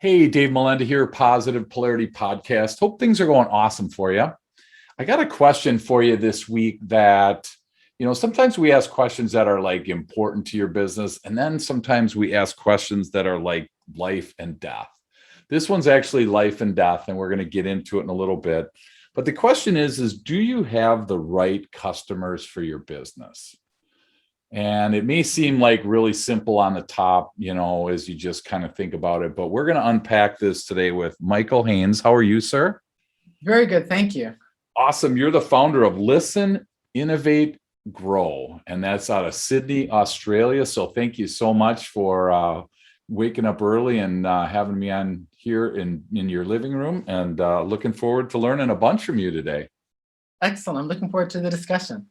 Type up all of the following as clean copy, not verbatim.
Hey, Dave Molenda here, Positive Polarity Podcast. Hope things are going awesome for you. I got a question for you this week that, sometimes we ask questions that are like important to your business, and then sometimes we ask questions that are like life and death. This one's actually life and death, and we're going to get into it in a little bit. But the question is do you have the right customers for your business? And it may seem like really simple on the top, as you just kind of think about it, but we're going to unpack this today with Michael Haynes. How are you, sir? Very good. Thank you. Awesome. You're the founder of Listen, Innovate, Grow, and that's out of Sydney, Australia. So thank you so much for waking up early and having me on here in your living room, and looking forward to learning a bunch from you today. Excellent. I'm looking forward to the discussion.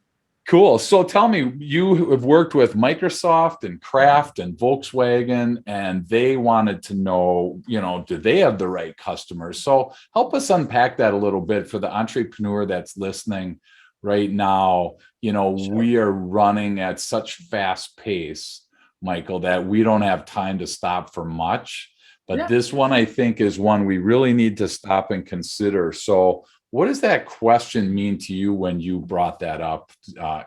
Cool. So tell me, you have worked with Microsoft and Kraft and Volkswagen, and they wanted to know, do they have the right customers? So help us unpack that a little bit for the entrepreneur that's listening right now. Sure. We are running at such fast pace, Michael, that we don't have time to stop for much. But This one, I think, is one we really need to stop and consider. So what does that question mean to you when you brought that up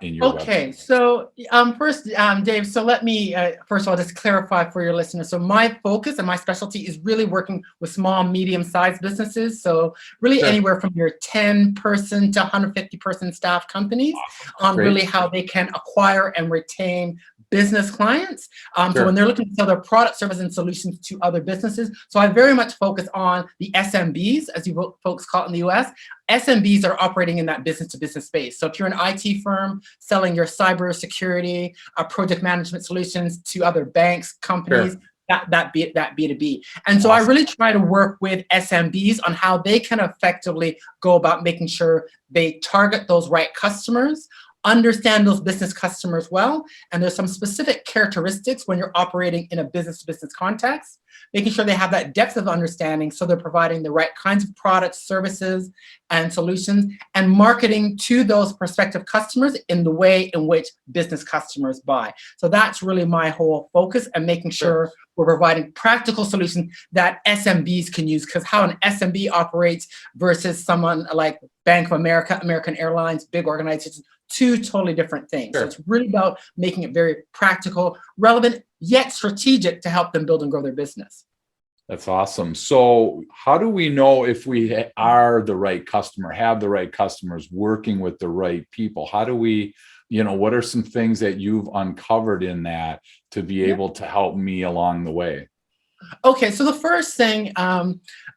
in your Okay, website? so first, Dave, so let me, first of all, just clarify for your listeners. So my focus and my specialty is really working with small, medium-sized businesses. So really Sure. anywhere from your 10-person to 150-person staff companies on Great. really how they can acquire and retain business clients. Sure. So when they're looking to sell their product, service, and solutions to other businesses. So I very much focus on the SMBs, as you folks call it in the US. SMBs are operating in that business-to-business space. So if you're an IT firm selling your cybersecurity, project management solutions to other banks, companies, Sure. that B2B. And so Awesome. I really try to work with SMBs on how they can effectively go about making sure they target those right customers, understand those business customers well, and there's some specific characteristics when you're operating in a business-to-business context, making sure they have that depth of understanding so they're providing the right kinds of products, services, and solutions, and marketing to those prospective customers in the way in which business customers buy. So that's really my whole focus, and making sure we're providing practical solutions that SMBs can use, because how an SMB operates versus someone like Bank of America, American Airlines, big organizations, two totally different things. Sure. So it's really about making it very practical, relevant, yet strategic to help them build and grow their business. That's awesome. So how do we know if we are the right customer, have the right customers, working with the right people? How do we, what are some things that you've uncovered in that to be able to help me along the way? Okay, so the first thing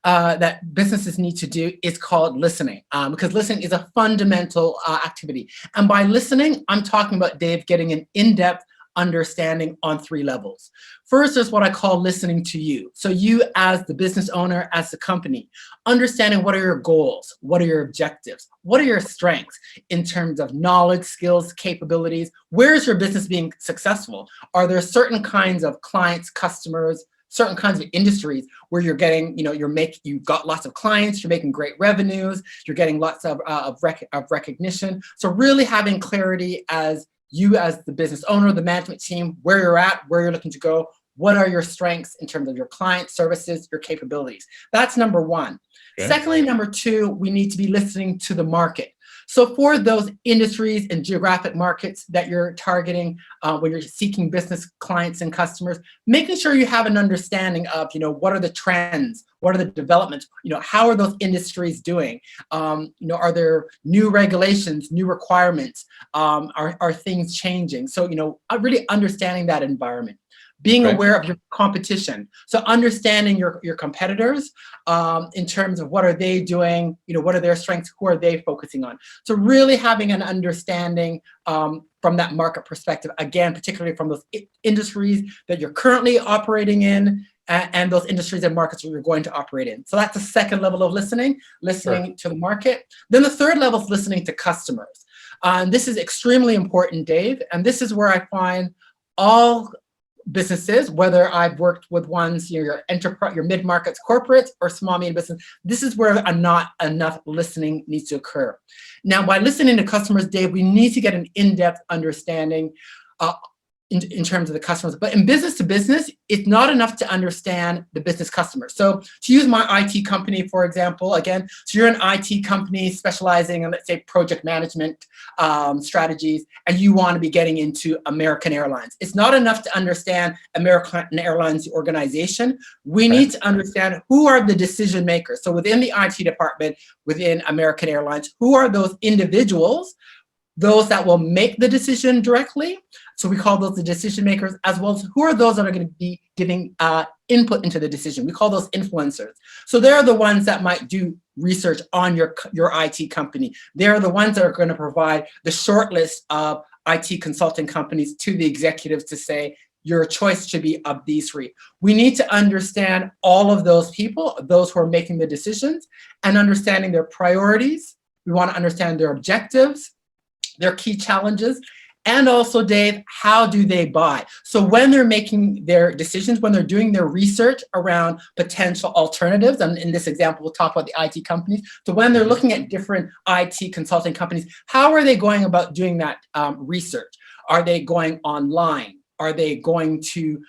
that businesses need to do is called listening, because listening is a fundamental activity. And by listening, I'm talking about, Dave, getting an in-depth understanding on three levels. First is what I call listening to you. So you as the business owner, as the company, understanding what are your goals, what are your objectives, what are your strengths in terms of knowledge, skills, capabilities, where is your business being successful? Are there certain kinds of clients, customers, certain kinds of industries where you're getting, you've got lots of clients, you're making great revenues, you're getting lots of recognition. So really having clarity as you as the business owner, the management team, where you're at, where you're looking to go, what are your strengths in terms of your clients, services, your capabilities. That's number one. Okay. Secondly, number two, we need to be listening to the market. So for those industries and geographic markets that you're targeting when you're seeking business clients and customers, making sure you have an understanding of, what are the trends, what are the developments, how are those industries doing? Are there new regulations, new requirements? Are things changing? So, really understanding that environment. Being aware of your competition. So understanding your competitors in terms of what are they doing, what are their strengths, who are they focusing on. So really having an understanding from that market perspective, again, particularly from those industries that you're currently operating in and those industries and markets that you're going to operate in. So that's the second level of listening to the market. Then the third level is listening to customers. This is extremely important, Dave, and this is where I find all businesses, whether I've worked with ones, your enterprise, your mid-markets corporates or small medium business, this is where not enough listening needs to occur. Now, by listening to customers, Dave, we need to get an in-depth understanding in terms of the customers. But in business to business, it's not enough to understand the business customer. So to use my IT company, for example, again, so you're an IT company specializing in, let's say, project management strategies, and you want to be getting into American Airlines. It's not enough to understand American Airlines, the organization. We need to understand who are the decision makers. So within the IT department, within American Airlines, who are those individuals, those that will make the decision directly. So we call those the decision makers, as well as who are those that are going to be giving input into the decision. We call those influencers. So they're the ones that might do research on your IT company. They're the ones that are going to provide the short list of IT consulting companies to the executives to say, your choice should be of these three. We need to understand all of those people, those who are making the decisions, and understanding their priorities. We want to understand their objectives, their key challenges, and also, Dave, how do they buy? So when they're making their decisions, when they're doing their research around potential alternatives, and in this example, we'll talk about the IT companies. So when they're looking at different IT consulting companies, how are they going about doing that research? Are they going online? Are they going to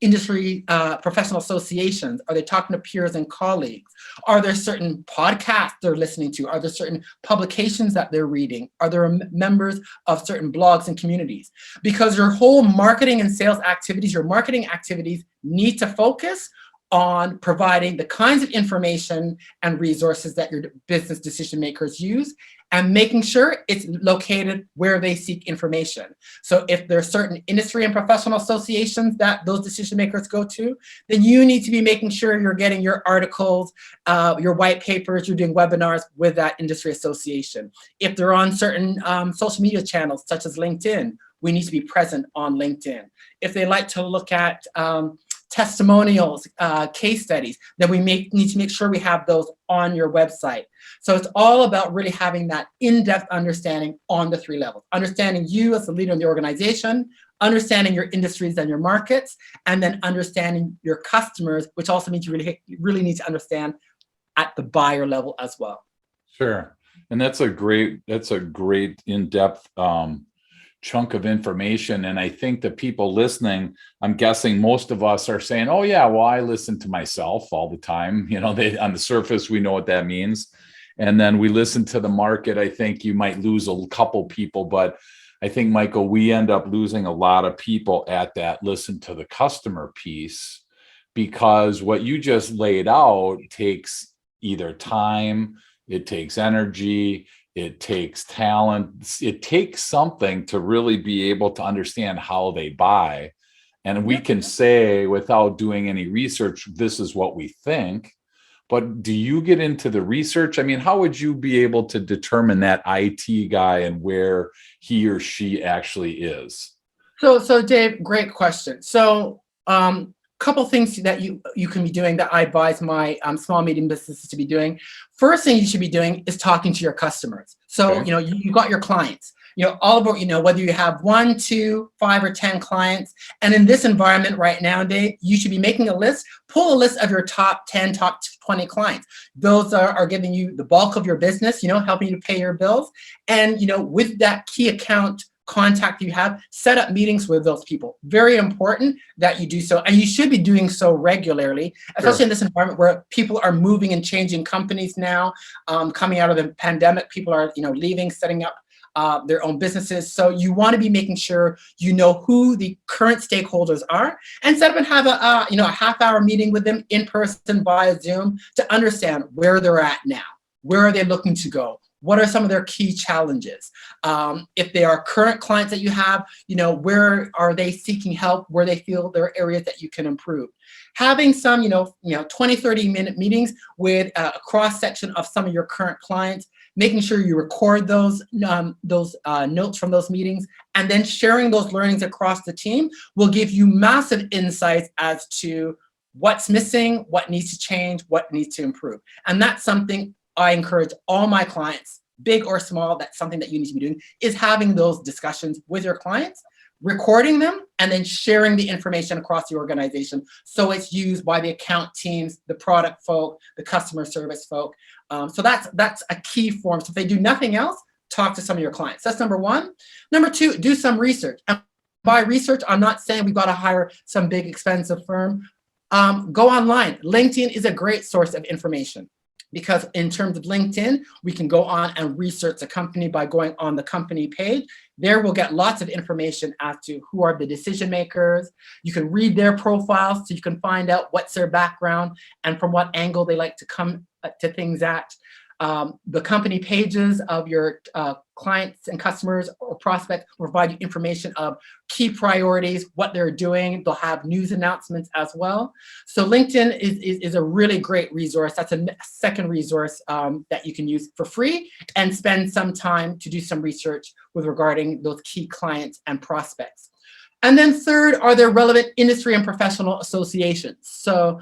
industry professional associations? Are they talking to peers and colleagues? Are there certain podcasts they're listening to? Are there certain publications that they're reading? Are there members of certain blogs and communities? Because your whole marketing and sales activities, your marketing activities need to focus on providing the kinds of information and resources that your business decision makers use, and making sure it's located where they seek information. So if there are certain industry and professional associations that those decision makers go to, then you need to be making sure you're getting your articles, your white papers, you're doing webinars with that industry association. If they're on certain social media channels, such as LinkedIn, we need to be present on LinkedIn. If they like to look at testimonials, case studies, then we need to make sure we have those on your website. So it's all about really having that in-depth understanding on the three levels. Understanding you as the leader in the organization, understanding your industries and your markets, and then understanding your customers, which also means you really need to understand at the buyer level as well. Sure. And that's a great in-depth chunk of information. And I think the people listening, I'm guessing most of us are saying, oh yeah, well, I listen to myself all the time. You know, on the surface, we know what that means. And then we listen to the market. I think you might lose a couple people, but I think, Michael, we end up losing a lot of people at that listen to the customer piece, because what you just laid out takes either time, it takes energy, it takes talent, it takes something to really be able to understand how they buy. And we can say, without doing any research, this is what we think. But do you get into the research? I mean, how would you be able to determine that IT guy and where he or she actually is? So Dave, great question. So couple things that you can be doing that I advise my small medium businesses to be doing. First thing you should be doing is talking to your customers. So, Okay. You got your clients, all about, whether you have 1, 2, 5, or 10 clients. And in this environment right now, Dave, you should be making a list, pull a list of your top 10, top 20 clients. Those are giving you the bulk of your business, helping you to pay your bills. And, with that key account contact you have, set up meetings with those people. Very important that you do so. And you should be doing so regularly, especially in this environment where people are moving and changing companies now. Coming out of the pandemic, people are, leaving, setting up their own businesses. So you want to be making sure you know who the current stakeholders are, and set up and have a half-hour meeting with them in person via Zoom to understand where they're at now. Where are they looking to go? What are some of their key challenges? If they are current clients that you have, where are they seeking help? Where they feel there are areas that you can improve. Having some, 20, 30-minute meetings with a cross-section of some of your current clients, making sure you record those notes from those meetings, and then sharing those learnings across the team will give you massive insights as to what's missing, what needs to change, what needs to improve. And that's something I encourage all my clients, big or small, that's something that you need to be doing, is having those discussions with your clients, recording them, and then sharing the information across the organization so it's used by the account teams, the product folk, the customer service folk. So that's a key form. So if they do nothing else, talk to some of your clients. That's number one. Number two, do some research. And by research, I'm not saying we've got to hire some big expensive firm. Go online. LinkedIn is a great source of information, because in terms of LinkedIn, we can go on and research a company by going on the company page. There we'll get lots of information as to who are the decision makers. You can read their profiles so you can find out what's their background and from what angle they like to come to things at. The company pages of your clients and customers or prospects will provide you information of key priorities, what they're doing. They'll have news announcements as well. So LinkedIn is a really great resource. That's a second resource that you can use for free and spend some time to do some research with regarding those key clients and prospects. And then third, are there relevant industry and professional associations? So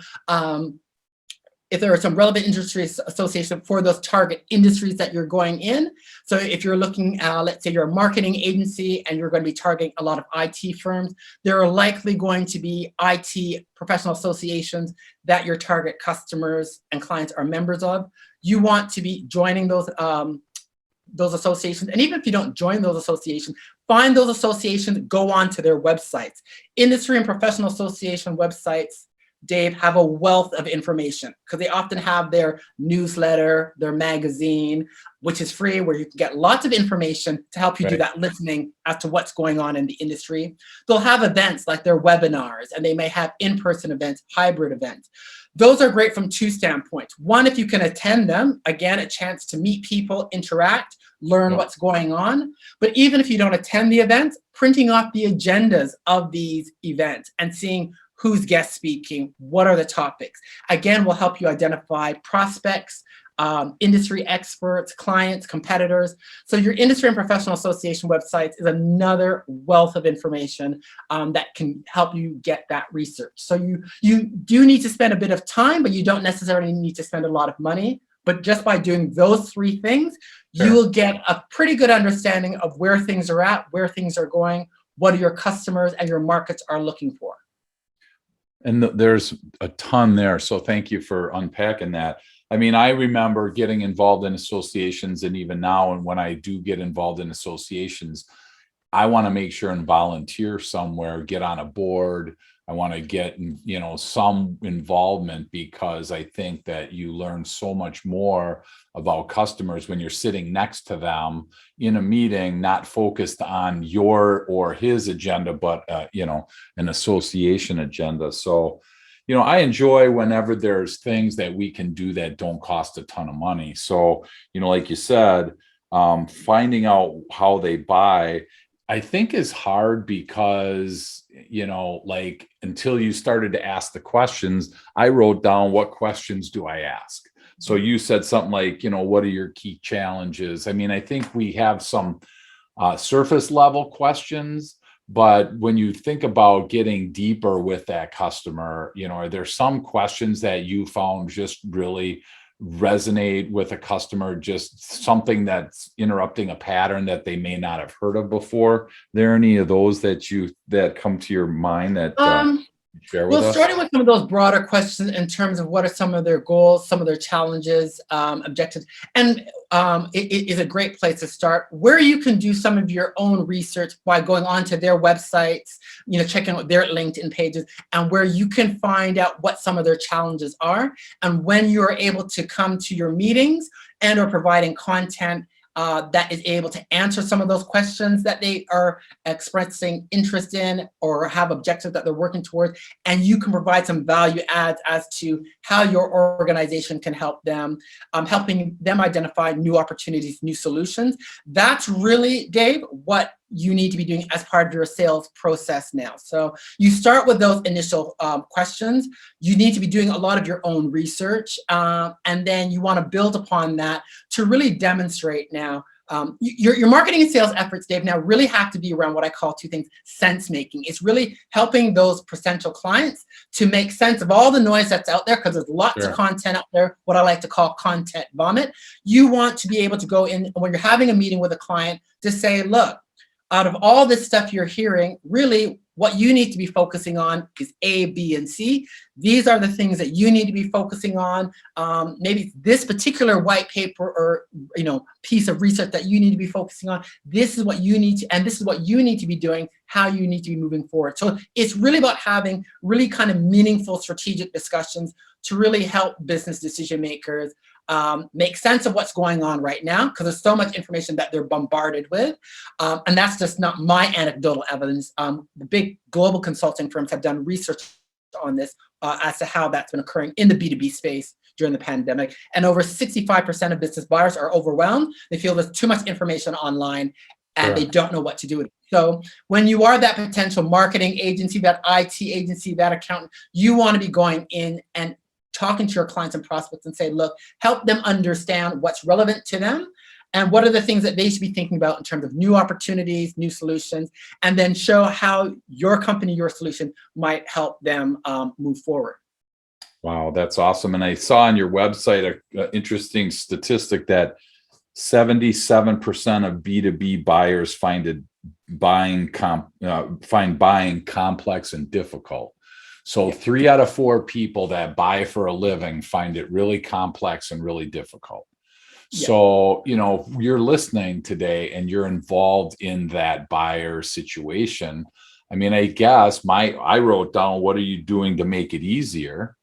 if there are some relevant industry associations for those target industries that you're going in. So if you're looking at, let's say you're a marketing agency and you're going to be targeting a lot of IT firms, there are likely going to be IT professional associations that your target customers and clients are members of. You want to be joining those associations. And even if you don't join those associations, find those associations, go on to their websites. Industry and professional association websites, Dave, have a wealth of information because they often have their newsletter, their magazine, which is free, where you can get lots of information to help you do that listening as to what's going on in the industry. They'll have events like their webinars, and they may have in-person events, hybrid events. Those are great from two standpoints. One, if you can attend them, again, a chance to meet people, interact, learn what's going on. But even if you don't attend the events, printing off the agendas of these events and seeing who's guest speaking, what are the topics, again, will help you identify prospects, industry experts, clients, competitors. So your industry and professional association websites is another wealth of information that can help you get that research. So you do need to spend a bit of time, but you don't necessarily need to spend a lot of money. But just by doing those three things, you will get a pretty good understanding of where things are at, where things are going, what your customers and your markets are looking for. And there's a ton there. So thank you for unpacking that. I mean, I remember getting involved in associations, and even now, and when I do get involved in associations, I want to make sure and volunteer somewhere, get on a board. I want to get, some involvement, because I think that you learn so much more about customers when you're sitting next to them in a meeting, not focused on your or his agenda, but, an association agenda. So, I enjoy whenever there's things that we can do that don't cost a ton of money. So, like you said, finding out how they buy, I think is hard because, until you started to ask the questions, I wrote down, what questions do I ask? So you said something like, what are your key challenges? I mean, I think we have some surface level questions, but when you think about getting deeper with that customer, are there some questions that you found just really resonate with a customer, just something that's interrupting a pattern that they may not have heard of before? Are there any of those that come to your mind that share with us? Starting with some of those broader questions in terms of what are some of their goals, some of their challenges, objectives, and it is a great place to start, where you can do some of your own research by going onto their websites, checking out their LinkedIn pages, and where you can find out what some of their challenges are. And when you're able to come to your meetings and or providing content that is able to answer some of those questions that they are expressing interest in or have objectives that they're working towards, and you can provide some value adds as to how your organization can help them, helping them identify new opportunities, new solutions. That's really, Dave, what you need to be doing as part of your sales process now. So you start with those initial questions. You need to be doing a lot of your own research, and then you want to build upon that to really demonstrate now. Your marketing and sales efforts, Dave, now really have to be around what I call two things: sense making. It's really helping those potential clients to make sense of all the noise that's out there, because there's lots of content out there, what I like to call content vomit. You want to be able to go in when you're having a meeting with a client to say, look, out of all this stuff you're hearing, really, what you need to be focusing on is A, B, and C. These are the things that you need to be focusing on. Maybe this particular white paper or piece of research that you need to be focusing on. This is what you need to, and this is what you need to be doing, how you need to be moving forward. So it's really about having really kind of meaningful strategic discussions to really help business decision makers make sense of what's going on right now, because there's so much information that they're bombarded with. And that's just not my anecdotal evidence. The big global consulting firms have done research on this as to how that's been occurring in the B2B space during the pandemic. And over 65% of business buyers are overwhelmed. They feel there's too much information online and they don't know what to do with it. So when you are that potential marketing agency, that IT agency, that accountant, you want to be going in and talking to your clients and prospects and say, look, help them understand what's relevant to them and what are the things that they should be thinking about in terms of new opportunities, new solutions, and then show how your company, your solution might help them move forward. Wow, that's awesome. And I saw on your website an interesting statistic that 77% of B2B buyers find buying complex and difficult. So 3 out of 4 people that buy for a living find it really complex and really difficult. Yeah. So, you're listening today and you're involved in that buyer situation. I mean, I guess I wrote down, what are you doing to make it easier?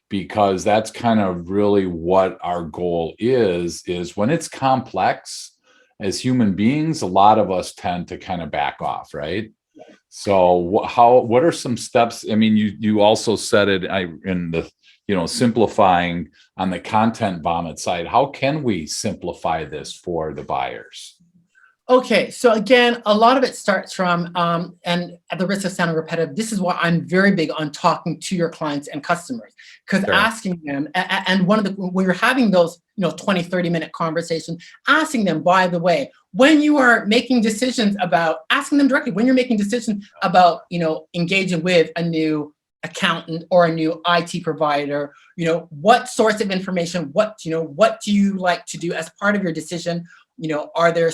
Because that's kind of really what our goal is when it's complex, as human beings, a lot of us tend to kind of back off, right? So what are some steps? I mean, you also said it in the, simplifying on the content vomit side. How can we simplify this for the buyers? Okay, so again, a lot of it starts from, and at the risk of sounding repetitive, this is why I'm very big on talking to your clients and customers, because asking them, and when you're having those, 20, 30-minute conversations, asking them, by the way, when you are making decisions about, asking them directly, when you're making decisions about, engaging with a new accountant or a new IT provider, what sorts of information, what do you like to do as part of your decision? Are there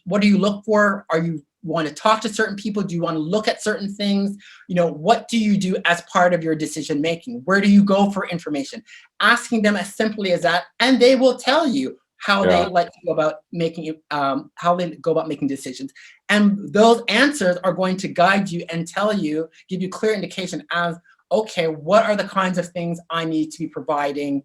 what do you look for? Are you want to talk to certain people? Do you want to look at certain things? What do you do as part of your decision making? Where do you go for information? Asking them as simply as that, and they will tell you how they like to go about making decisions. And those answers are going to guide you and give you clear indication as, okay, what are the kinds of things I need to be providing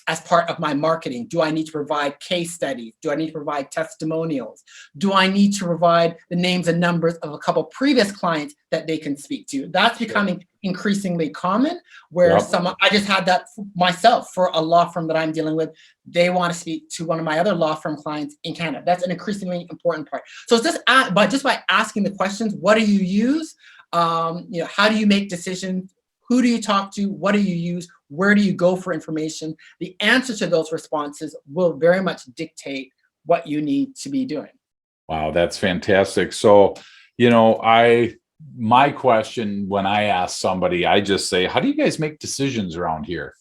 as part of my marketing? Do I need to provide case studies? Do I need to provide testimonials? Do I need to provide the names and numbers of a couple previous clients that they can speak to? That's becoming increasingly common, where I just had that myself for a law firm that I'm dealing with. They want to speak to one of my other law firm clients in Canada. That's an increasingly important part. So it's just by asking the questions, what do you use? How do you make decisions? Who do you talk to? What do you use? Where do you go for information? The answer to those responses will very much dictate what you need to be doing. Wow, that's fantastic. So, my question when I ask somebody, I just say, how do you guys make decisions around here?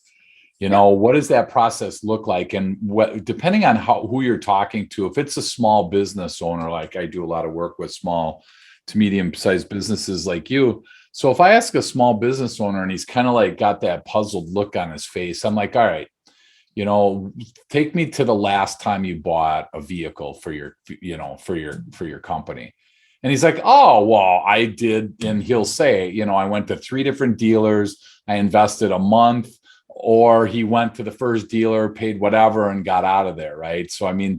What does that process look like? And depending on who you're talking to, if it's a small business owner, like I do a lot of work with small to medium-sized businesses like you. So if I ask a small business owner and he's kind of like got that puzzled look on his face, I'm like, all right, take me to the last time you bought a vehicle for your company. And he's like, oh, well, I did. And he'll say, I went to 3 different dealers. I invested a month, or he went to the first dealer, paid whatever and got out of there. Right. So, I mean,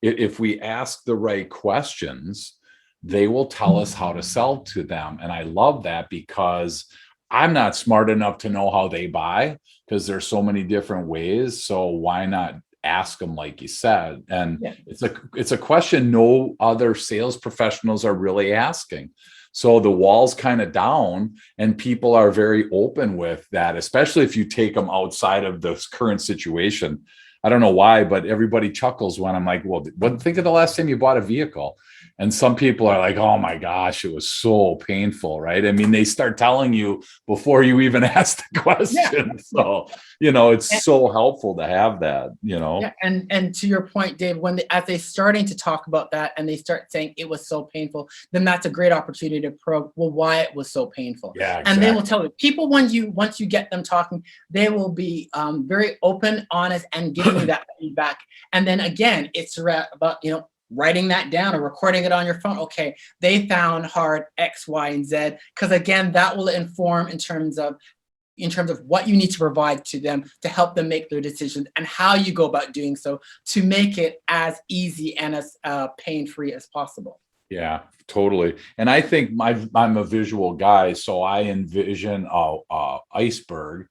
if we ask the right questions, they will tell us how to sell to them. And I love that, because I'm not smart enough to know how they buy, because there's so many different ways. So why not ask them, like you said? And it's a question no other sales professionals are really asking. So the wall's kind of down and people are very open with that, especially if you take them outside of this current situation. I don't know why, but everybody chuckles when I'm like, well, think of the last time you bought a vehicle. And some people are like, oh my gosh, it was so painful, right? I mean, they start telling you before you even ask the question. Yeah. So, it's so helpful to have that, Yeah, and to your point, Dave, as they starting to talk about that and they start saying it was so painful, then that's a great opportunity to probe, well, why it was so painful. Yeah, exactly. And they will tell you. People, once you get them talking, they will be very open, honest, and giving you that feedback. And then again, it's about writing that down or recording it on your phone. Okay, they found hard X, Y, and Z, because again, that will inform in terms of what you need to provide to them to help them make their decisions and how you go about doing so to make it as easy and as pain-free as possible. Yeah, totally. And I think I'm a visual guy, so I envision a iceberg,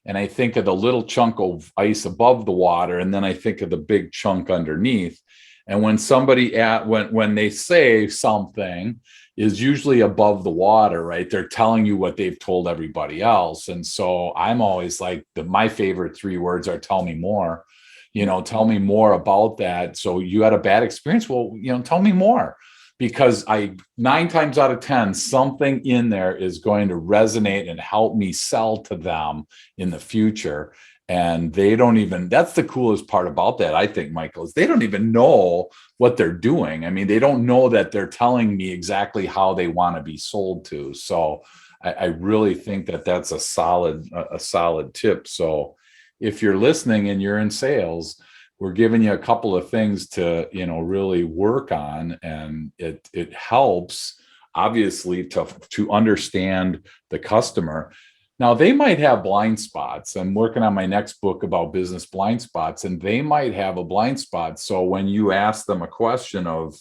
and I think of the little chunk of ice above the water, and then I think of the big chunk underneath. And when when they say something is usually above the water, right? They're telling you what they've told everybody else. And so I'm always like, my favorite 3 words are tell me more, tell me more about that. So you had a bad experience. Well, tell me more, because 9 times out of 10, something in there is going to resonate and help me sell to them in the future. And that's the coolest part about that, I think, Michael, is they don't even know what they're doing. I mean, they don't know that they're telling me exactly how they want to be sold to. So I really think that that's a solid tip. So if you're listening and you're in sales, we're giving you a couple of things to, really work on. And it helps, obviously, to understand the customer. Now, they might have blind spots. I'm working on my next book about business blind spots, and they might have a blind spot. So when you ask them a question of,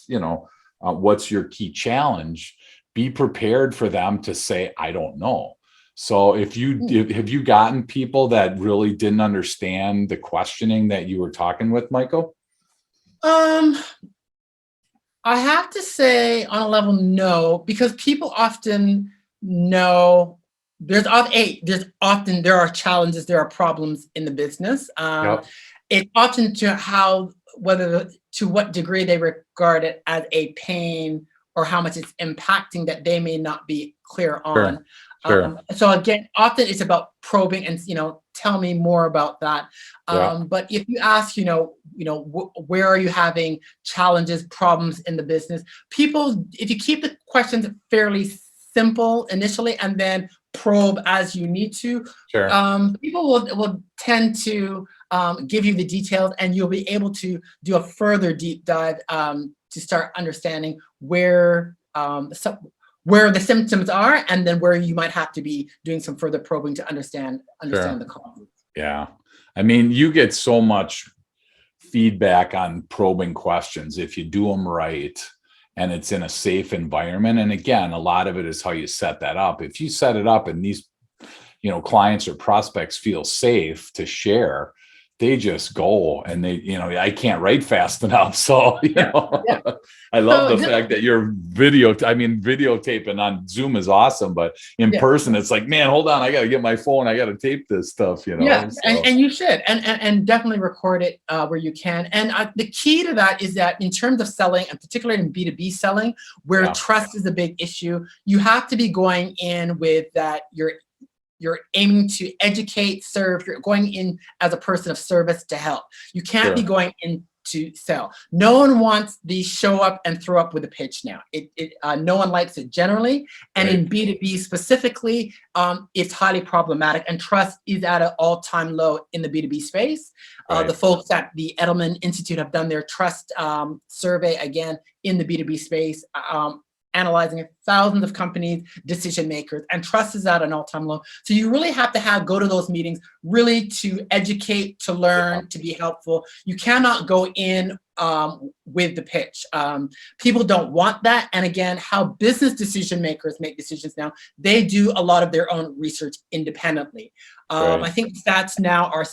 what's your key challenge, be prepared for them to say, I don't know. So have you gotten people that really didn't understand the questioning that you were talking with, Michael? I have to say on a level, no, because people often know there are challenges, there are problems in the business. Yep. It's often to what degree they regard it as a pain or how much it's impacting that they may not be clear on. Sure. So again, often it's about probing and tell me more about that. But if you ask, where are you having challenges, problems in the business? If you keep the questions fairly simple initially and then probe as you need to, people will tend to give you the details, and you'll be able to do a further deep dive to start understanding where the symptoms are, and then where you might have to be doing some further probing to understand the causes. Yeah. I mean, you get so much feedback on probing questions if you do them right and it's in a safe environment. And again, a lot of it is how you set that up. If you set it up and these, clients or prospects feel safe to share, they just go, and I can't write fast enough. So, I love the fact that you're videotaping on Zoom is awesome, but in person, it's like, man, hold on, I got to get my phone. I got to tape this stuff, Yeah, So. and you should, and definitely record it where you can. And the key to that is that in terms of selling, and particularly in B2B selling, where trust is a big issue, you have to be going in with that you're aiming to educate, serve. You're going in as a person of service to help. You can't be going in to sell. No one wants the show up and throw up with a pitch now. No one likes it generally. And in B2B specifically, it's highly problematic, and trust is at an all-time low in the B2B space. The folks at the Edelman Institute have done their trust survey again in the B2B space, analyzing thousands of companies, decision makers, and trust is at an all-time low. So you really have to go to those meetings really to educate, to learn, to be helpful. You cannot go in with the pitch. People don't want that. And again, how business decision makers make decisions now, they do a lot of their own research independently. I think stats now are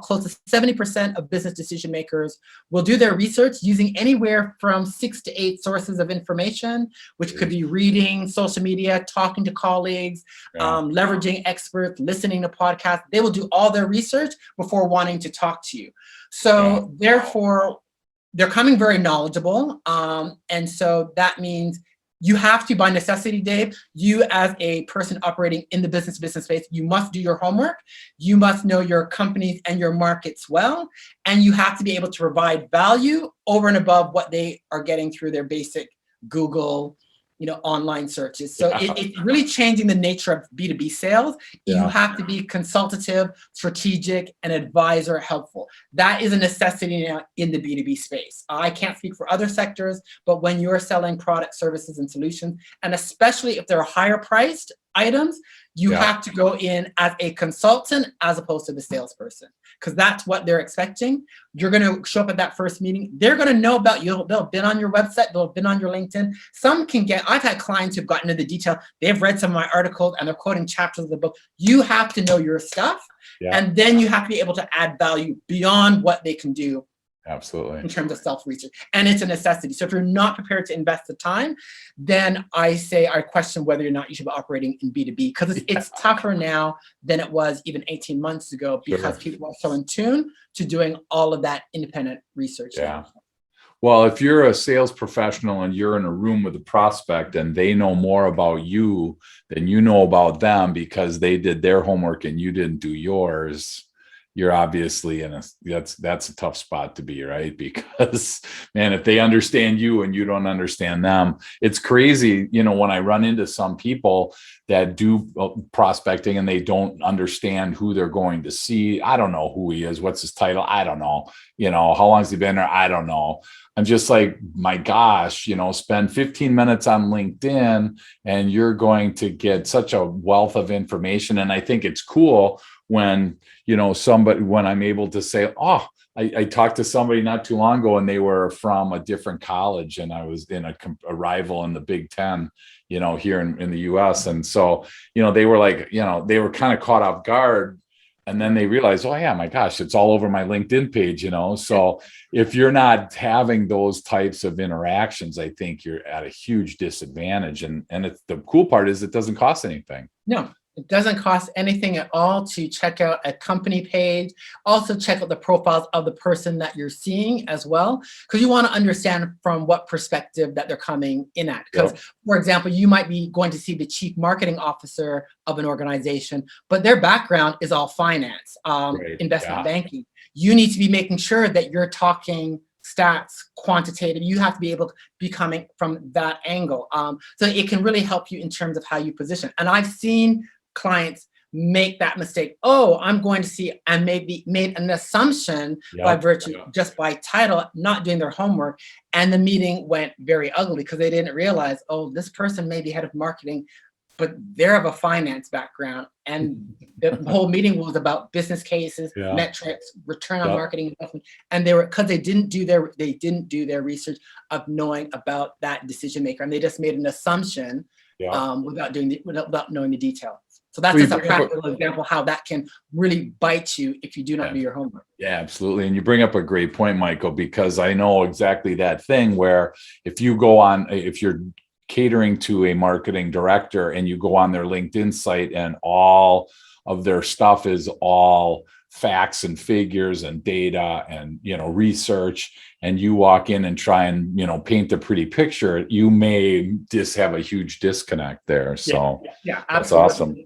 close to 70% of business decision makers will do their research using anywhere from 6 to 8 sources of information, which could be reading, social media, talking to colleagues, leveraging experts, listening to podcasts. They will do all their research before wanting to talk to you. So therefore, they're coming very knowledgeable. And so that means you have to, by necessity, Dave, you as a person operating in the business space, you must do your homework. You must know your companies and your markets well. And you have to be able to provide value over and above what they are getting through their basic Google, online searches. So it's really changing the nature of B2B sales. You have to be consultative, strategic, and advisor helpful. That is a necessity now in the B2B space. I can't speak for other sectors, but when you're selling products, services, and solutions, and especially if they're higher priced items, you have to go in as a consultant as opposed to the salesperson, because that's what they're expecting. You're going to show up at that first meeting. They're going to know about you. They'll have been on your website. They'll have been on your LinkedIn. I've had clients who've gotten into the detail. They've read some of my articles and they're quoting chapters of the book. You have to know your stuff. And then you have to be able to add value beyond what they can do. Absolutely. In terms of self-research. And it's a necessity. So if you're not prepared to invest the time, then I question whether or not you should be operating in B2B, because it's tougher now than it was even 18 months ago, because people are so in tune to doing all of that independent research. Well, if you're a sales professional and you're in a room with a prospect and they know more about you than you know about them because they did their homework and you didn't do yours, you're obviously that's a tough spot to be, right? Because, man, if they understand you and you don't understand them, it's crazy. When I run into some people that do prospecting and they don't understand who they're going to see. I don't know who he is. What's his title? I don't know. How long has he been there? I don't know. I'm just like, my gosh, spend 15 minutes on LinkedIn and you're going to get such a wealth of information. And I think it's cool when, when I'm able to say, I talked to somebody not too long ago and they were from a different college and I was in a rival in the Big Ten, here in the US. And so, they were like, they were kind of caught off guard. And then they realized, oh yeah, my gosh, it's all over my LinkedIn page, So if you're not having those types of interactions, I think you're at a huge disadvantage. And the cool part is it doesn't cost anything. No. It doesn't cost anything at all to check out a company page. Also check out the profiles of the person that you're seeing as well, because you want to understand from what perspective that they're coming in at. Because, for example, you might be going to see the chief marketing officer of an organization, but their background is all finance, investment banking. You need to be making sure that you're talking stats, quantitative. You have to be able to be coming from that angle. So it can really help you in terms of how you position. And I've seen clients make that mistake. I'm going to see, and maybe made an assumption by virtue, just by title, not doing their homework. And the meeting went very ugly because they didn't realize, this person may be head of marketing, but they're of a finance background. And the whole meeting was about business cases, metrics, return on marketing investment. And because they didn't do their research of knowing about that decision maker. And they just made an assumption without knowing the detail. So that's just a practical example how that can really bite you if you do not do your homework. Yeah, absolutely. And you bring up a great point, Michael, because I know exactly that thing where if you're catering to a marketing director and you go on their LinkedIn site and all of their stuff is all facts and figures and data and, research, and you walk in and try and, paint a pretty picture, you may just have a huge disconnect there. So that's awesome.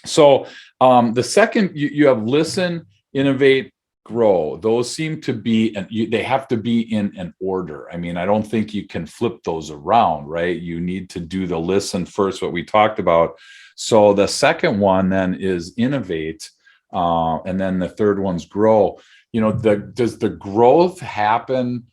So the second you have Listen, Innovate, Grow. Those seem to be, they have to be in an order. I mean, I don't think you can flip those around, right? You need to do the listen first, what we talked about. So the second one then is Innovate, and then the third one's Grow. Does the growth happen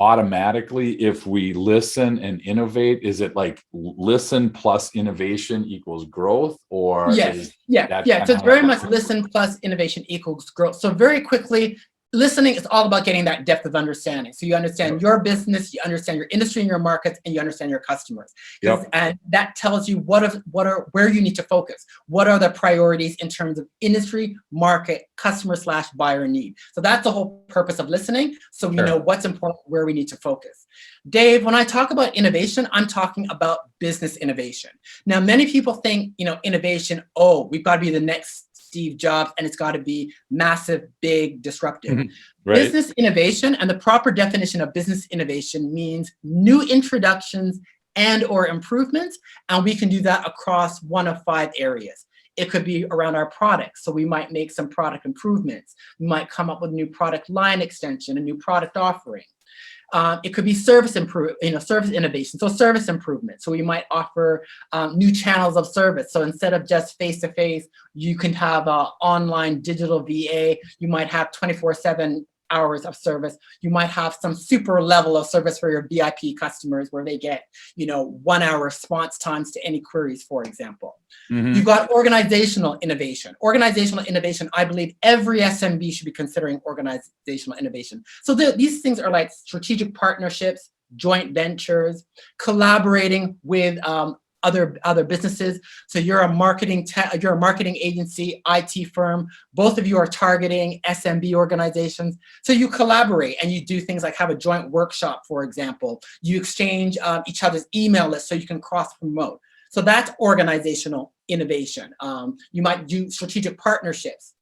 automatically if we listen and innovate? Is it like listen plus innovation equals growth, or so it's very much listen plus innovation equals growth. So very quickly, listening is all about getting that depth of understanding. So you understand Yep. your business, you understand your industry and your markets, and you understand your customers. Yep. And that tells you where you need to focus. What are the priorities in terms of industry, market, customer / buyer need? So that's the whole purpose of listening. So we Sure. know what's important, where we need to focus. Dave, when I talk about innovation, I'm talking about business innovation. Now, many people think, innovation, we've got to be the next Steve Jobs, and it's got to be massive, big, disruptive. Right. Business innovation, and the proper definition of business innovation, means new introductions and or improvements, and we can do that across one of 5 areas. It could be around our products, so we might make some product improvements. We might come up with a new product line extension, a new product offering. It could be service innovation, so service improvement. So we might offer new channels of service. So instead of just face-to-face, you can have an online digital VA. You might have 24/7 hours of service. You might have some super level of service for your VIP customers where they get, 1 hour response times to any queries, for example. You've got organizational innovation. Organizational innovation, I believe every SMB should be considering organizational innovation. So these things are like strategic partnerships, joint ventures, collaborating with other businesses. So you're a marketing agency, IT firm. Both of you are targeting SMB organizations. So you collaborate and you do things like have a joint workshop, for example. You exchange each other's email lists so you can cross promote. So that's organizational innovation. You might do strategic partnerships,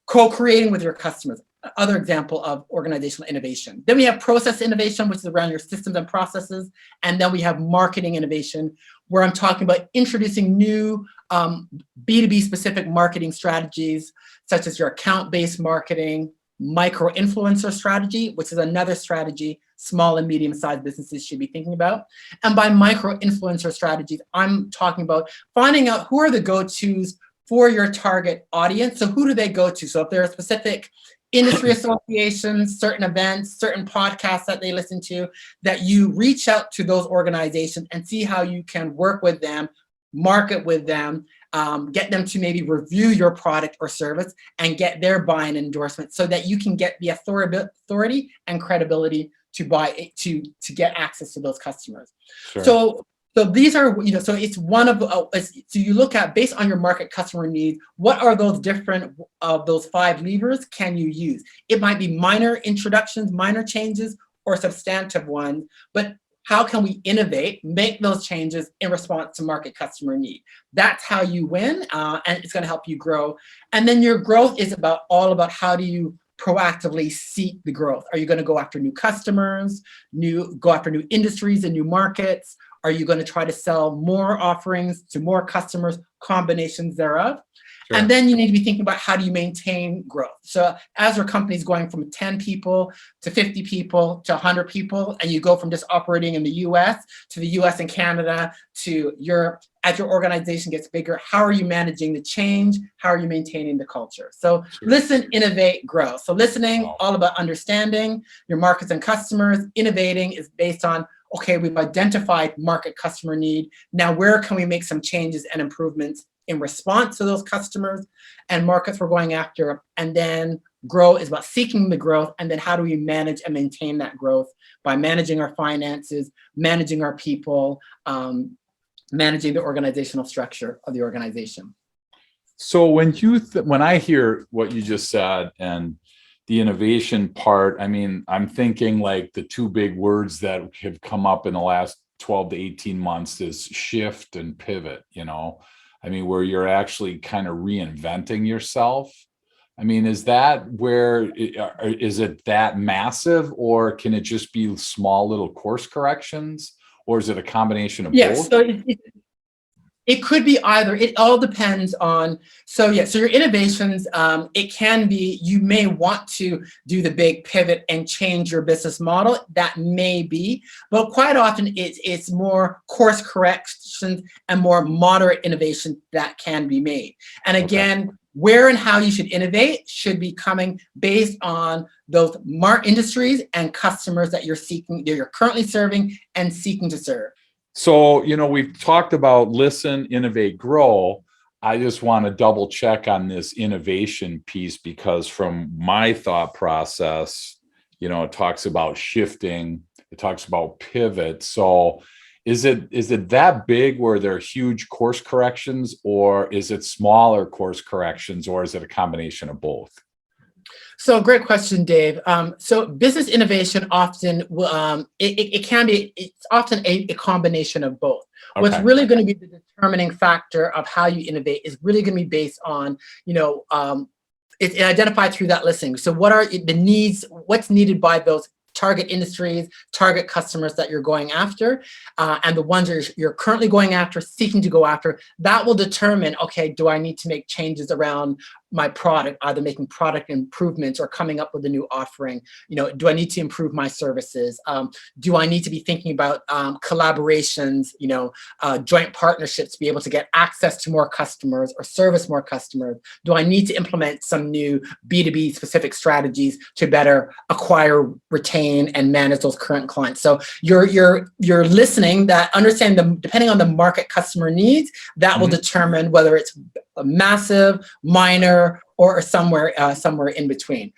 co-creating with your customers. Other example of organizational innovation. Then we have process innovation, which is around your systems and processes. And then we have marketing innovation, where I'm talking about introducing new B2B specific marketing strategies, such as your account-based marketing, micro-influencer strategy, which is another strategy small and medium-sized businesses should be thinking about. And by micro-influencer strategies, I'm talking about finding out who are the go-tos for your target audience. So who do they go to? So if there are specific industry associations, certain events, certain podcasts that they listen to, that you reach out to those organizations and see how you can work with them, market with them, get them to maybe review your product or service and get their buy-in endorsement so that you can get the authority and credibility to to get access to those customers. Sure. So these are, so it's one of, so you look at, based on your market customer needs, what are those different of those 5 levers can you use? It might be minor introductions, minor changes, or substantive ones, but how can we innovate, make those changes in response to market customer need? That's how you win, and it's going to help you grow. And then your growth is all about how do you proactively seek the growth? Are you going to go after new customers, go after new industries and new markets? Are you going to try to sell more offerings to more customers, combinations thereof? Sure. And then you need to be thinking about how do you maintain growth. So as your company is going from 10 people to 50 people to 100 people, and you go from just operating in the US to the US and Canada to Europe, as your organization gets bigger, how are you managing the change? How are you maintaining the culture? So sure. Listen, innovate, grow. So listening, all about understanding your markets and customers. Innovating is based on, okay, we've identified market customer need. Now, where can we make some changes and improvements in response to those customers and markets we're going after? And then grow is about seeking the growth. And then how do we manage and maintain that growth by managing our finances, managing our people, managing the organizational structure of the organization. So when I hear what you just said and the innovation part, I mean, I'm thinking like the 2 big words that have come up in the last 12 to 18 months is shift and pivot, I mean, where you're actually kind of reinventing yourself. I mean, is it that massive, or can it just be small little course corrections, or is it a combination of both? So it could be either. It all depends on, so your innovations, it can be, you may want to do the big pivot and change your business model. That may be, but quite often it's more course corrections and more moderate innovation that can be made. And again, where and how you should innovate should be coming based on those industries and customers that you're currently serving and seeking to serve. So, we've talked about listen, innovate, grow. I just want to double check on this innovation piece, because from my thought process, it talks about shifting, it talks about pivot. So is it that big where there are huge course corrections, or is it smaller course corrections, or is it a combination of both? So great question, Dave. So business innovation often it can be, it's often a combination of both. What's Okay. really going to be the determining factor of how you innovate is really going to be based on, it's identified through that listening. So what are the needs, what's needed by those target industries, target customers that you're going after, and the ones you're currently going after, seeking to go after, that will determine, okay, do I need to make changes around my product, either making product improvements or coming up with a new offering? Do I need to improve my services? Do I need to be thinking about collaborations, joint partnerships to be able to get access to more customers or service more customers? Do I need to implement some new B2B specific strategies to better acquire, retain, and manage those current clients? So you're listening, that understanding them, depending on the market customer needs, that will determine whether it's a massive, minor, or somewhere in between.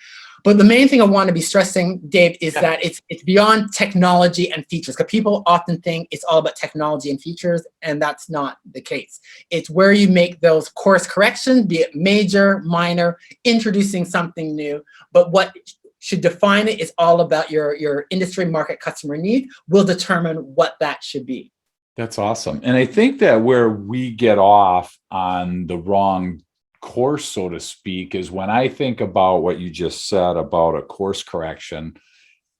But the main thing I want to be stressing, Dave, is that it's beyond technology and features, because people often think it's all about technology and features, and that's not the case. It's where you make those course corrections, be it major, minor, introducing something new. But what should define it is all about your industry, market, customer need will determine what that should be. That's awesome. And I think that where we get off on the wrong course, so to speak, is when I think about what you just said about a course correction.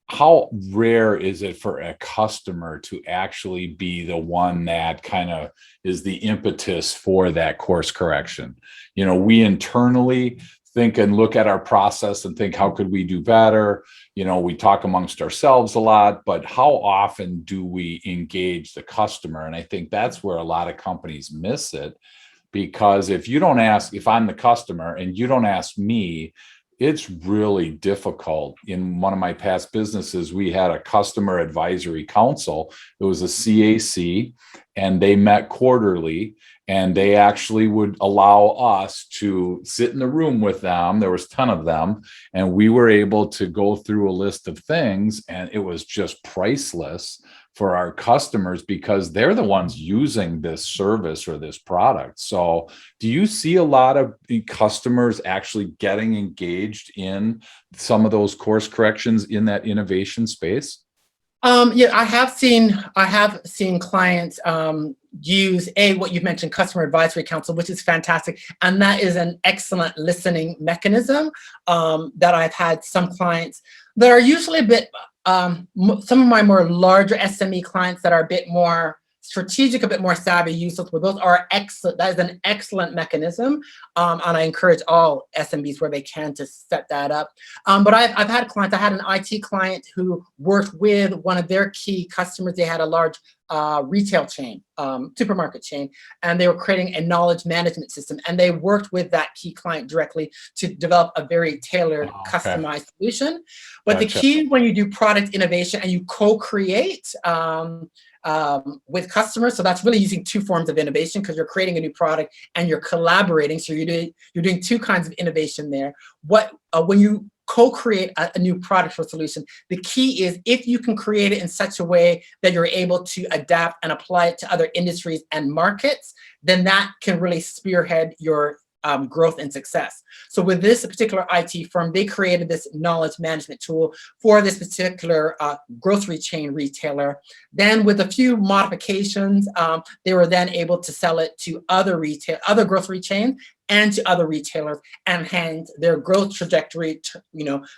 How rare is it for a customer to actually be the one that kind of is the impetus for that course correction? We internally think and look at our process and think, how could we do better? We talk amongst ourselves a lot, but how often do we engage the customer? And I think that's where a lot of companies miss it, because if I'm the customer and you don't ask me, it's really difficult. In one of my past businesses, we had a customer advisory council. It was a CAC, and they met quarterly, and they actually would allow us to sit in the room with them. There was 10 of them, and we were able to go through a list of things, and it was just priceless for our customers, because they're the ones using this service or this product. So do you see a lot of customers actually getting engaged in some of those course corrections in that innovation space? Yeah, I have seen clients use what you mentioned, customer advisory council, which is fantastic, and that is an excellent listening mechanism. That I've had some clients that are usually a bit, some of my more larger SME clients that are a bit more strategic, a bit more savvy users, those are excellent. That is an excellent mechanism, and I encourage all SMBs where they can to set that up. But I've had clients. I had an IT client who worked with one of their key customers. They had a large retail chain, supermarket chain, and they were creating a knowledge management system. And they worked with that key client directly to develop a very tailored, customized solution. But the key when you do product innovation and you co-create with customers, so that's really using two forms of innovation, because you're creating a new product and you're collaborating. So you're doing two kinds of innovation there. When you co-create a new product or solution, the key is if you can create it in such a way that you're able to adapt and apply it to other industries and markets, then that can really spearhead your growth and success. So with this particular IT firm, they created this knowledge management tool for this particular grocery chain retailer. Then with a few modifications, they were then able to sell it to other grocery chains and to other retailers, and hence their growth trajectory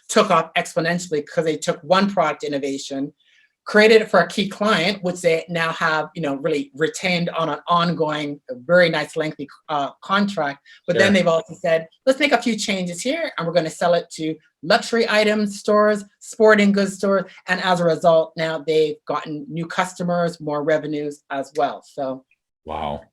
took off exponentially, because they took one product innovation, created it for a key client, which they now have, really retained on an ongoing, very nice, lengthy contract. But then they've also said, let's make a few changes here, and we're going to sell it to luxury items stores, sporting goods stores, and as a result, now they've gotten new customers, more revenues as well. So, wow.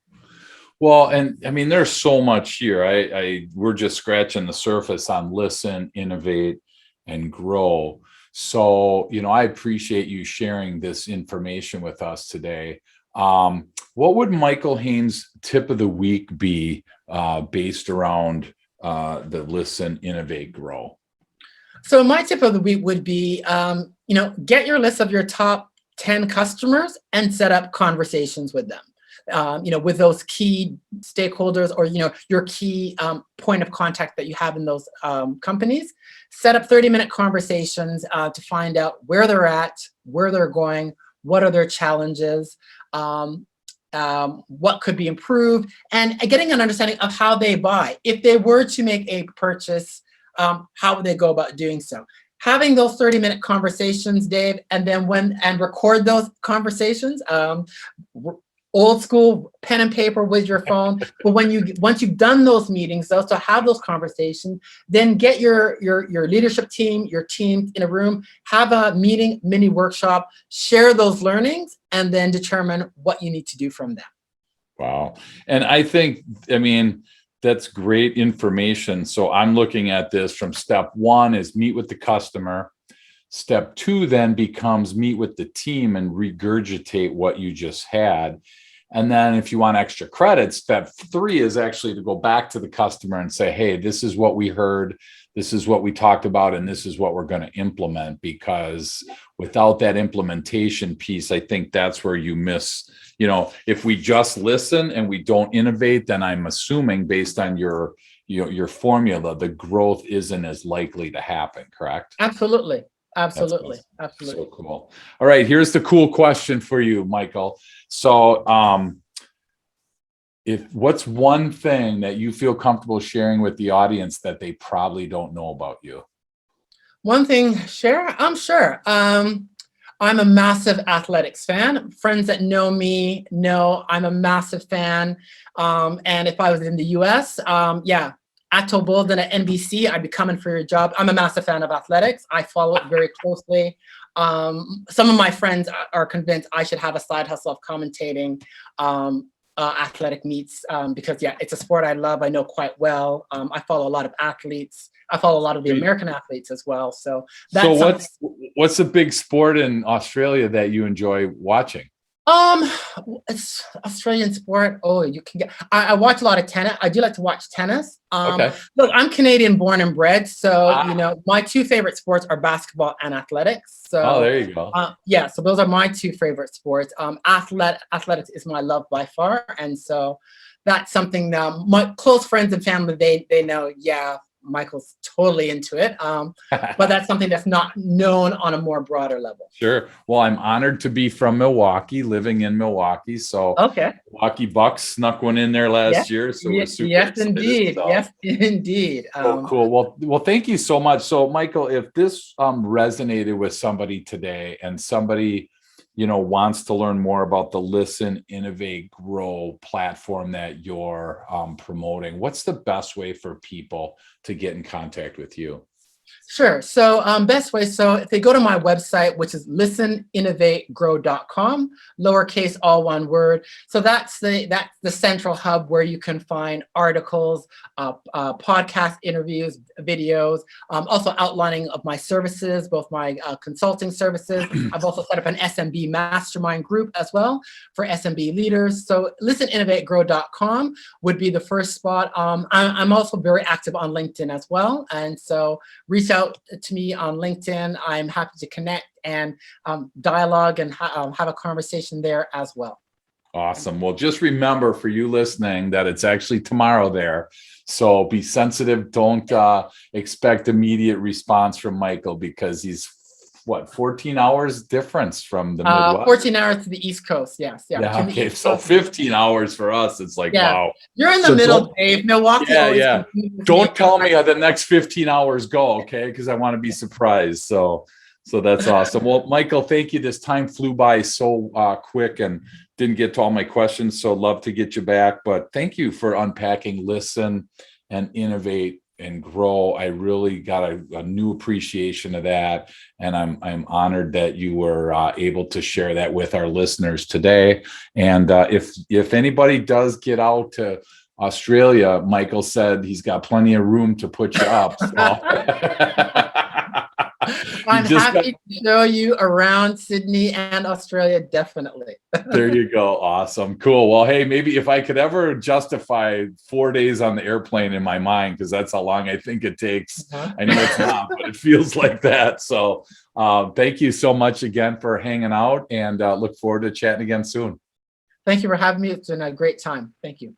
Well, and I mean, there's so much here. We're just scratching the surface on Listen, Innovate, and Grow. So, I appreciate you sharing this information with us today. What would Michael Haynes' tip of the week be based around the Listen, Innovate, Grow? So my tip of the week would be, get your list of your top 10 customers and set up conversations with them. With those key stakeholders or, your key point of contact that you have in those companies. Set up 30-minute conversations to find out where they're at, where they're going, what are their challenges, what could be improved, and getting an understanding of how they buy. If they were to make a purchase, how would they go about doing so? Having those 30-minute conversations, Dave, and then record those conversations. Old school pen and paper with your phone. But once you've done those meetings, also have those conversations, then get your leadership team, your team in a room, have a meeting, mini workshop, share those learnings, and then determine what you need to do from that. Wow. And I think, that's great information. So I'm looking at this from step 1 is meet with the customer. Step 2 then becomes meet with the team and regurgitate what you just had. And then if you want extra credit, step 3 is actually to go back to the customer and say, hey, this is what we heard. This is what we talked about. And this is what we're going to implement, because without that implementation piece, I think that's where you miss. If we just listen and we don't innovate, then I'm assuming based on your formula, the growth isn't as likely to happen, correct? Absolutely. Absolutely. So cool. All right. Here's the cool question for you, Michael. So, what's one thing that you feel comfortable sharing with the audience that they probably don't know about you? One thing, share? I'm sure. I'm a massive athletics fan. Friends that know me know I'm a massive fan. And if I was in the US, Atto Bolden at NBC, I'd be coming for your job. I'm a massive fan of athletics. I follow it very closely. Some of my friends are convinced I should have a side hustle of commentating athletic meets because, it's a sport I love. I know quite well. I follow a lot of athletes. I follow a lot of the American athletes as well. So what's the big sport in Australia that you enjoy watching? It's Australian sport. Oh, you can get. I watch a lot of tennis. I do like to watch tennis. Okay. Look, I'm Canadian born and bred, so my 2 favorite sports are basketball and athletics. So, there you go. So those are my 2 favorite sports. Athletics is my love by far, and so that's something that my close friends and family they know. Yeah, Michael's totally into it. But that's something that's not known on a more broader level. Sure. Well, I'm honored to be from Milwaukee, living in Milwaukee. So Milwaukee Bucks snuck one in there last year. So we're super excited. Yes, indeed. Cool. Well, thank you so much. So Michael, if this resonated with somebody today and somebody wants to learn more about the Listen, Innovate, Grow platform that you're promoting, what's the best way for people to get in contact with you? Sure. So best way, so if they go to my website, which is listeninnovategrow.com, lowercase, all one word. So that's the central hub where you can find articles, podcast interviews, videos, also outlining of my services, both my consulting services. I've also set up an SMB mastermind group as well for SMB leaders. So listeninnovategrow.com would be the first spot. I'm also very active on LinkedIn as well. And so reach out to me on LinkedIn. I'm happy to connect and dialogue and have a conversation there as well. Awesome. Well, just remember for you listening that it's actually tomorrow there. So be sensitive. Don't expect immediate response from Michael because he's 14 hours difference from the Midwest? 14 hours to the East Coast, yes. Okay, so 15 hours for us. It's like, wow. You're in the middle, Dave. Milwaukee. Don't tell me how the next 15 hours go, okay? Because I want to be surprised. So that's awesome. Well, Michael, thank you. This time flew by so quick and didn't get to all my questions. So love to get you back. But thank you for unpacking Listen and Innovate and Grow. I really got a new appreciation of that. And I'm honored that you were able to share that with our listeners today. And if anybody does get out to Australia, Michael said he's got plenty of room to put you up. So. I'm happy to show you around Sydney and Australia, definitely. There you go. Awesome. Cool. Well, hey, maybe if I could ever justify 4 days on the airplane in my mind, because that's how long I think it takes. I know it's not, but it feels like that. So thank you so much again for hanging out, and look forward to chatting again soon. Thank you for having me. It's been a great time. Thank you.